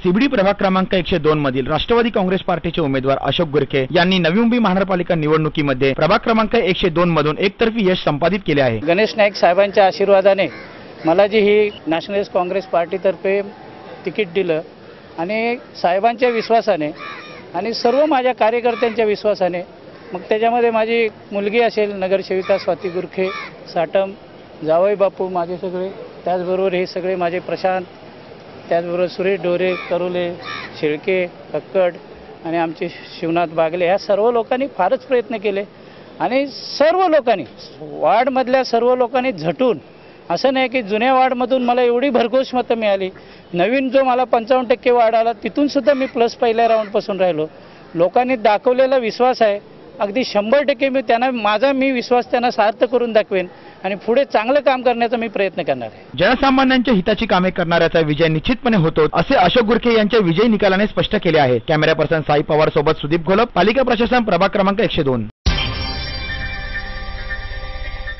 CBD प्रभाग क्रमांक 102 मधील राष्ट्रवादी काँग्रेस पार्टीचे उमेदवार अशोक गुरखे यांनी नवी मुंबई महानगरपालिका निवडणुकीमध्ये प्रभाग क्रमांक 102 मधून एकतर्फी यश संपादित केले आहे। गणेश नाईक साहेबांच्या आशीर्वादाने मला जी ही नॅशनलिस्ट काँग्रेस पार्टीतर्फे तिकीट दिलं आणि साहेबांच्या विश्वासाने आणि सर्व माझ्या कार्यकर्त्यांच्या विश्वासाने, मग त्याच्यामध्ये माझी मुलगी असेल नगरसेविका स्वाती गुरखे साटम, जावई बापू माझे सगळे, त्याचबरोबर हे सगळे माझे प्रशांत, त्याचबरोबर सुरेश ढोरे, करोले, शेळके, कक्कड आणि आमचे शिवनाथ बागले, ह्या सर्व लोकांनी फारच प्रयत्न केले आणि सर्व लोकांनी वार्डमधल्या सर्व लोकांनी झटून, असं नाही की जुन्या वार्डमधून मला एवढी भरघोस मतं मिळाली, नवीन जो मला 55% वार्ड आला तिथून सुद्धा मी प्लस पहिल्या राऊंडपासून राहिलो। लोकांनी दाखवलेला विश्वास आहे, अगदी 100% मी विश्वास त्यांना सार्थ करून दाखवेन आणि पुढे चांगलं काम करण्याचा मी प्रयत्न करणार आहे। जनसामान्यांच्या हिताची कामे करणाऱ्याचा विजय निश्चितपणे होतो असे अशोक गुरखे यांच्या विजयी निकालाने स्पष्ट केले आहे। कॅमेरा पर्सन साई पवार सोबत सुदीप घोलप, पालिका प्रशासन, प्रभाग क्रमांक 102।